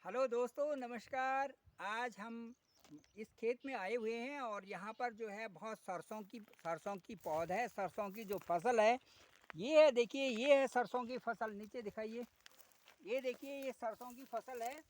Hello दोस्तों, नमस्कार। आज हम इस खेत में आए हुए हैं और यहाँ पर जो है बहुत सरसों की पौध है। सरसों की जो फसल है ये है, देखिए ये है सरसों की फसल। नीचे दिखाइए, ये देखिए ये सरसों की फसल है।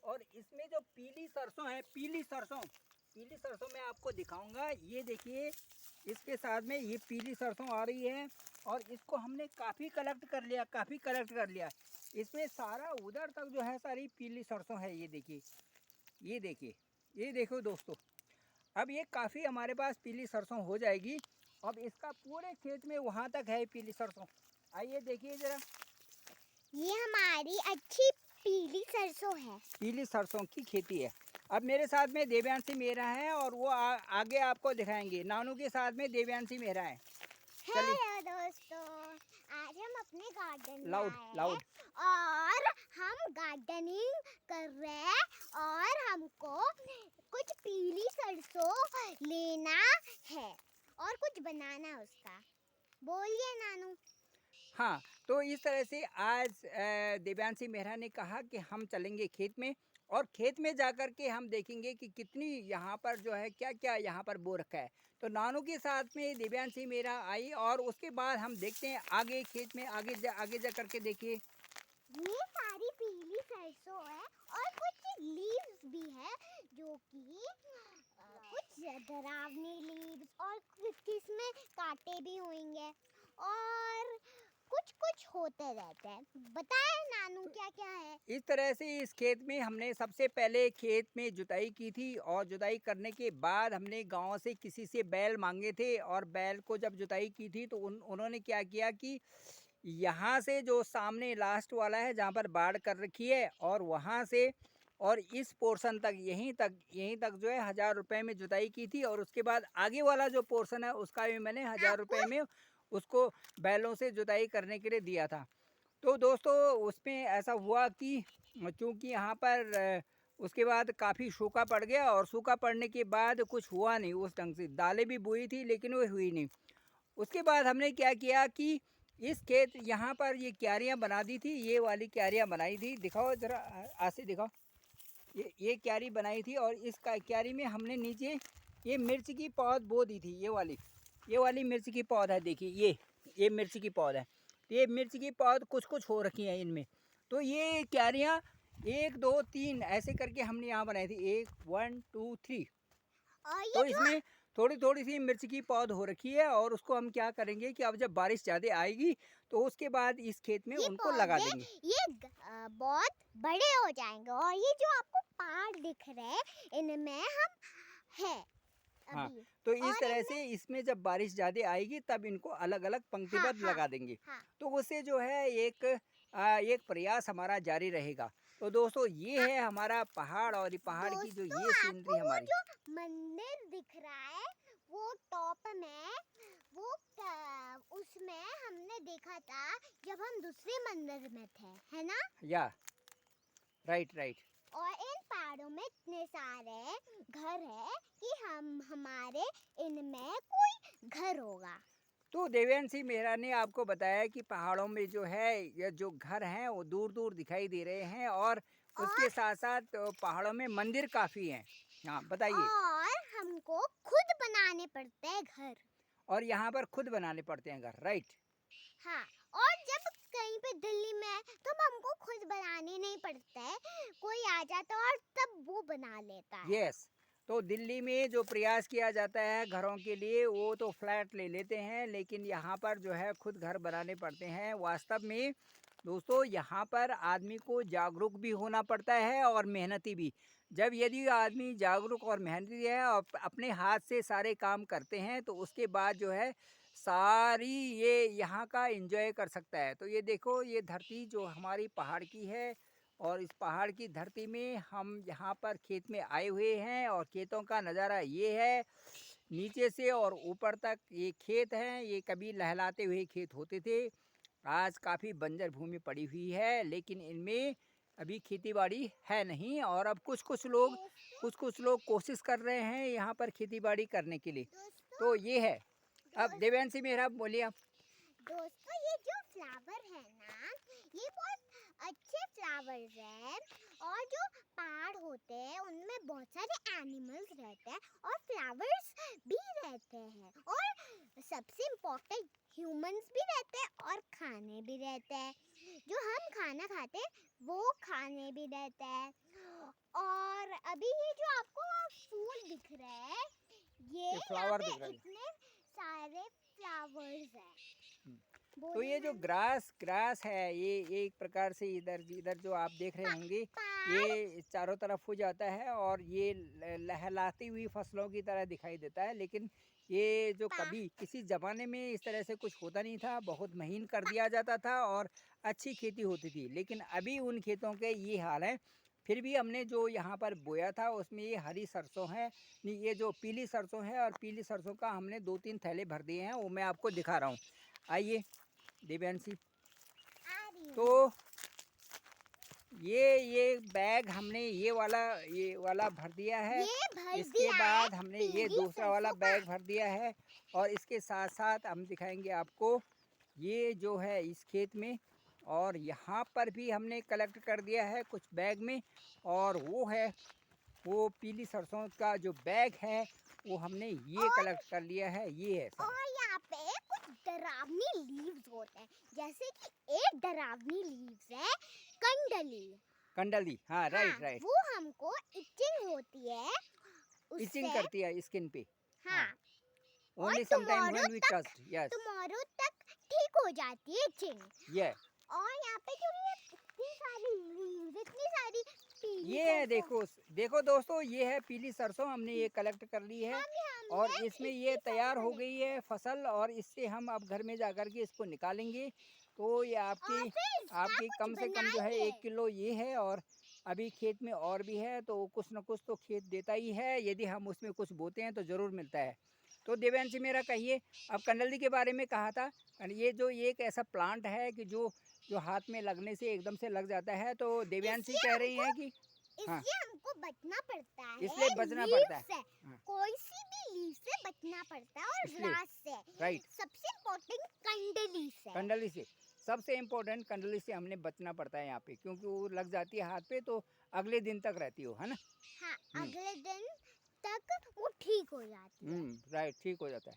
और इसमें जो पीली सरसों है, पीली सरसों मैं आपको दिखाऊंगा। ये देखिए, इसके साथ में ये पीली सरसों आ रही है और इसको हमने काफ़ी कलेक्ट कर लिया। इसमें सारा उधर तक जो है सारी पीली सरसों है। ये देखिए, ये देखिए, ये देखो दोस्तों। अब ये काफ़ी हमारे पास पीली सरसों हो जाएगी। अब इसका पूरे खेत में वहाँ तक है पीली सरसों। आइए देखिए ज़रा, ये हमारी अच्छी पीली सरसों है। पीली सरसों की खेती है। अब मेरे साथ में देव्यांशी मेहरा है और वो आगे आपको दिखाएंगे। नानू के साथ में देव्यांशी मेहरा है। चलिए, हेलो दोस्तों, आज हम अपने गार्डन में लाउड आए लाउड। हैं और हम गार्डनिंग कर रहे हैं और हमको कुछ पीली सरसों लेना है और कुछ बनाना है उसका। बोलिए नानू। हाँ, तो इस तरह से आज देव्यांशी मेहरा ने कहा कि हम चलेंगे खेत में और खेत में जाकर के हम देखेंगे कि कितनी यहाँ पर जो है क्या-क्या यहाँ पर बो रखा है। तो नानू के साथ में देव्यांशी मेहरा आई और उसके बाद हम देखते हैं आगे खेत में, आगे जा कर के देखिए। ये सारी पीली सरसों है और कुछ लीव्स भी है जो कि कुछ डरावनी लीव्स और किसमें कांटे भी होंगे और कुछ कुछ होते रहते हैं। बताए नानू क्या क्या है? इस तरह से इस खेत में हमने सबसे पहले खेत में जुताई की थी और जुताई करने के बाद हमने गांव से किसी से बैल मांगे थे और बैल को जब जुताई की थी तो उन्होंने क्या किया कि यहाँ से जो सामने लास्ट वाला है जहाँ पर बाड़ कर रखी है और वहाँ से और इस पोर्शन तक यहीं तक जो है 1000 रुपये में जुताई की थी। और उसके बाद आगे वाला जो पोर्शन है उसका भी मैंने 1000 रुपये में उसको बैलों से जुताई करने के लिए दिया था। तो दोस्तों, उसमें ऐसा हुआ कि चूँकि यहाँ पर उसके बाद काफ़ी सूखा पड़ गया और सूखा पड़ने के बाद कुछ हुआ नहीं उस ढंग से। दालें भी बोई थी लेकिन वो हुई नहीं। उसके बाद हमने क्या किया कि इस खेत यहाँ पर ये क्यारियाँ बना दी थी, ये वाली क्यारियाँ बनाई थी। दिखाओ ज़रा, आज से दिखाओ। ये क्यारी बनाई थी और इस क्यारी में हमने नीचे ये मिर्च की पौध बो दी थी। ये वाली मिर्च की पौध है, देखिए ये मिर्च की पौध है। तो ये मिर्च की पौध कुछ कुछ हो रखी हैं इनमें। तो ये क्यारियाँ 1 2 3 ऐसे करके हमने यहाँ बनाई थी। 1 1 2 3। और ये तो जो इसमें थोड़ी थोड़ी सी मिर्च की पौध हो रखी है और उसको हम क्या करेंगे कि अब जब बारिश ज़्यादा आएगी तो उसके बाद इस खेत में ये उनको लगा पौधे देंगे। बहुत बड़े हो जाएंगे और ये जो आपको पहाड़ दिख रहे हैं इनमें हम है हाँ, अभी। तो इस और तरह इनमें से इसमें जब बारिश ज़्यादा आएगी तब इनको अलग-अलग हाँ पंक्तिबद्ध हाँ लगा देंगे। हाँ तो उससे जो है एक प्रयास हमारा जारी रहेगा। तो दोस्तों, ये आ, है हमारा पहाड़ और ये पहाड़ की जो दोस्तों ये आपको सीनरी वो हमारी। जो मंदिर दिख रहा है वो टॉप में उसमें हमने देखा था जब हम दूसरे मंदिर में थे, है ना? या राइट राइट। और इन पहाड़ों में इतने सारे घर है कि हम हमारे इनमें कोई घर होगा। तो देवेंद्र मेहरा ने आपको बताया कि पहाड़ों में जो है ये जो घर हैं वो दूर दूर दिखाई दे रहे हैं और उसके और साथ साथ पहाड़ों में मंदिर काफ़ी हैं। हाँ, बताइए। और हमको खुद बनाने पड़ते हैं घर। और यहाँ पर खुद बनाने पड़ते हैं घर, राइट। हाँ, और जब कहीं पे दिल्ली में है तो हमको खुद बनाने नहीं पड़ते हैं, कोई आ जाता है और तब वो बना लेता है। यस। तो दिल्ली में जो प्रयास किया जाता है घरों के लिए वो तो फ्लैट ले लेते हैं, लेकिन यहाँ पर जो है खुद घर बनाने पड़ते हैं। वास्तव में दोस्तों, यहाँ पर आदमी को जागरूक भी होना पड़ता है और मेहनती भी। जब यदि आदमी जागरूक और मेहनती है और अपने हाथ से सारे काम करते हैं तो उसके बाद जो है सारी ये यहाँ का एंजॉय कर सकता है। तो ये देखो, ये धरती जो हमारी पहाड़ की है और इस पहाड़ की धरती में हम यहाँ पर खेत में आए हुए हैं और खेतों का नज़ारा ये है। नीचे से और ऊपर तक ये खेत हैं। ये कभी लहलाते हुए खेत होते थे। आज काफ़ी बंजर भूमि पड़ी हुई है लेकिन इनमें अभी खेतीबाड़ी है नहीं। और अब कुछ कुछ लोग कोशिश कर रहे हैं यहाँ पर खेतीबाड़ी करने के लिए। दोस्तों तो ये है। अब दोस्त, देवेंद्र मेहरा, बोलिए आप। दोस्तों ये जो फ्लावर है ना, ये बहुत अच्छे फ्लावर्स हैं और जो होते हैं उनमें बहुत सारे एनिमल्स रहते हैं और फ्लावर्स भी रहते हैं और सबसे इम्पोर्टेंट ह्यूमंस भी रहते हैं और खाने भी रहते हैं। जो हम खाना खाते हैं वो खाने भी रहते हैं। और अभी ये जो आपको फूल दिख रहे हैं ये ये यहाँ फ्लावर पे दिख रहा है। इतने सारे फ्लावर्स हैं। हम्म। तो बोलिए ये जो मैम। ग्रास है, ये एक प्रकार से इधर इधर जो आप देख रहे होंगे, पहाड़ ये चारों तरफ हो जाता है और ये लहलाती हुई फसलों की तरह दिखाई देता है। लेकिन ये जो पा कभी किसी ज़माने में इस तरह से कुछ होता नहीं था, बहुत महीन कर दिया जाता था और अच्छी खेती होती थी। लेकिन अभी उन खेतों के ये हाल है। फिर भी हमने जो यहाँ पर बोया था उसमें ये हरी सरसों है, नहीं ये जो पीली सरसों है, और पीली सरसों का हमने 2-3 थैले भर दिए हैं, वो मैं आपको दिखा रहा हूँ। आइए देवयांशी। आ रही हूँ मैं। तो ये बैग हमने ये वाला भर दिया है। ये भर इसके दिया है बाद हमने ये पीली दूसरा वाला सरसों का। बैग भर दिया है और इसके साथ साथ हम दिखाएंगे आपको ये जो है इस खेत में। और यहाँ पर भी हमने कलेक्ट कर दिया है कुछ बैग में, और वो पीली सरसों का जो बैग है वो हमने ये और कलेक्ट कर लिया है। ये है सारा और यहाँ पे कुछ डरावनी लीव्स होते हैं जैसे कि एक डरावनी लीव्स है कंडली। कंडली। हाँ, हाँ राइट राइट। वो हमको इचिंग होती है इचिंग उससे। करती है स्किन पे। हाँ हाँ, और only sometime when we touched. Yes. Tomorrow तक ठीक हो जाती है इचिंग। ये और यहाँ पे जो ये इतनी सारी लीव्स इतनी सारी पीली ये है, सरसों। देखो दोस्तों, ये है पीली सरसों, हमने ये कलेक्ट कर ली है और हमने इसमें इतनी ये तैयार सारी हो कलेक्ट गई है फसल, और इससे हम अब घर में जाकर के इसको निकालेंगे। तो ये और फिर इसका आपकी कुछ कम से कम जो है बनाएंगे। 1 किलो ये है, और अभी खेत में और भी है, तो कुछ न कुछ तो खेत देता ही है। यदि हम उसमें कुछ बोते हैं तो ज़रूर मिलता है। तो देवयांशी मेरा कहिए, अब कंडली के बारे में कहा था। ये एक ऐसा प्लांट है कि जो जो हाथ में लगने से एकदम से लग जाता है। तो देवयांशी इसलिए कह रही हमको हैं कि हाँ, इसलिए हमको बचना पड़ता है इसलिए बचना लीव पड़ता है। से। हाँ, कोई सी भी लीव से बचना पड़ता है और इसलिए ग्रास से। राइट, सबसे इम्पोर्टेंट कंडली से। कंडली से सबसे इम्पोर्टेंट कंडली से हमने बचना पड़ता है यहाँ पे, क्योंकि वो लग जाती है हाथ पे तो अगले दिन तक रहती हो, है ना। हाँ हम्म अगले दिन तक वो ठीक हो जाती है। राइट, ठीक हो जाता है।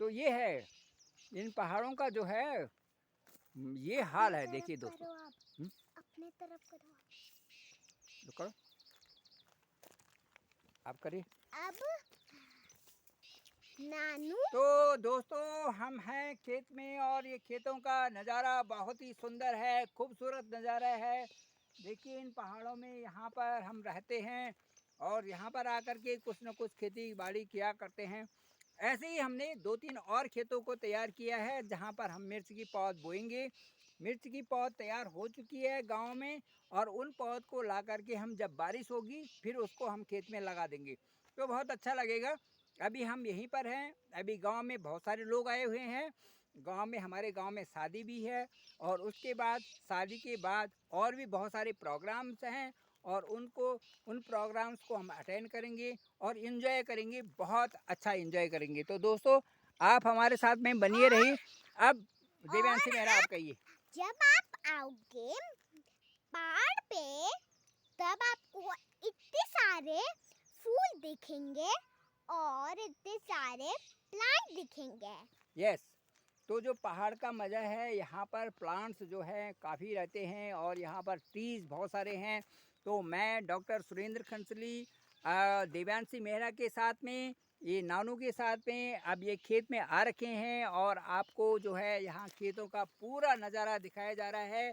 तो ये है इन पहाड़ों का जो है ये हाल है। देखिए दोस्तों। करो आप हम्म, अपने तरफ करो आप। तो करो, आप करिए। अब नानू तो दोस्तों, हम हैं खेत में और ये खेतों का नज़ारा बहुत ही सुंदर है, खूबसूरत नज़ारा है। देखिए इन पहाड़ों में यहाँ पर हम रहते हैं और यहाँ पर आकर के कुछ न कुछ खेती बाड़ी किया करते हैं। ऐसे ही हमने 2-3 और खेतों को तैयार किया है जहाँ पर हम मिर्च की पौध बोएंगे। मिर्च की पौध तैयार हो चुकी है गांव में, और उन पौध को ला करके हम जब बारिश होगी फिर उसको हम खेत में लगा देंगे, तो बहुत अच्छा लगेगा। अभी हम यहीं पर हैं। अभी गांव में बहुत सारे लोग आए हुए हैं। गांव में, हमारे गांव में शादी भी है, और उसके बाद शादी के बाद और भी बहुत सारे प्रोग्राम्स हैं, और उन प्रोग्राम्स को हम अटेंड करेंगे और इन्जॉय करेंगे, बहुत अच्छा इन्जॉय करेंगे। तो दोस्तों, आप हमारे साथ में बनिए रहिए। अब देवयांशी और मेरा आप कहिए। जब आप आओगे पहाड़ पे तब आपको इतने सारे फूल दिखेंगे और इतने सारे प्लांट दिखेंगे। यस। तो जो पहाड़ का मज़ा है, यहाँ पर प्लांट्स जो हैं काफ़ी रहते हैं और यहाँ पर ट्रीज़ बहुत सारे हैं। तो मैं डॉक्टर सुरेंद्र खंसली देवयांशी मेहरा के साथ में, ये नानू के साथ में अब ये खेत में आ रखे हैं, और आपको जो है यहाँ खेतों का पूरा नज़ारा दिखाया जा रहा है।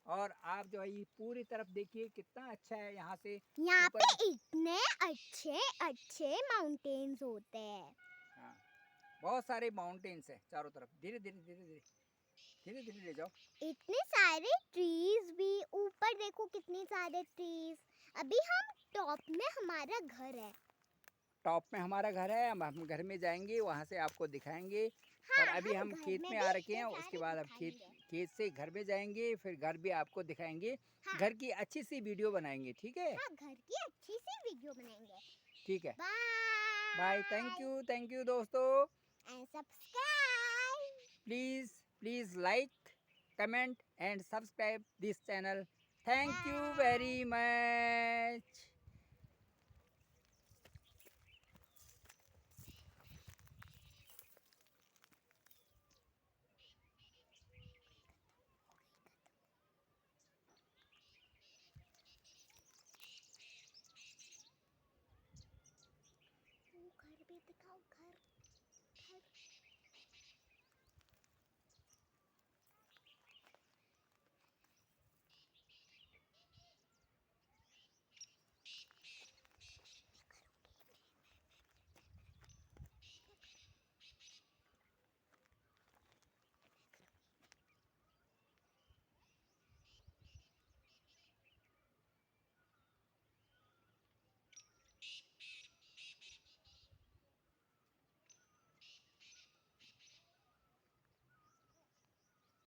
और आप जो है ये पूरी तरफ देखिए कितना अच्छा है यहाँ से यहाँ ऊपर। पे इतने अच्छे अच्छे माउंटेन्स होते हैं। हाँ, बहुत सारे माउंटेन्स हैं चारों तरफ। धीरे धीरे धीरे धीरे धीरे धीरे ले जाओ। इतने सारे ट्रीज भी ऊपर देखो कितने सारे ट्रीज। अभी हम टॉप में हमारा घर है। टॉप में हमारा घर है। हम घर में जाएंगे, वहाँ से आपको दिखाएंगे। हाँ और अभी हम घर खेत में में भी आ रखे इतने हैं, उसके सारे बाद अब दिखाएंगे। खेत से घर में जाएंगे, फिर घर भी आपको दिखाएंगे। हाँ घर की अच्छी सी वीडियो बनाएंगे, ठीक है। हाँ घर की अच्छी सी वीडियो बनाएंगे। ठीक है, बाय। बाय थैंक यू दोस्तों। And subscribe. Please please like, comment and subscribe this channel. Thank you bye. Very much. दिखाओ घर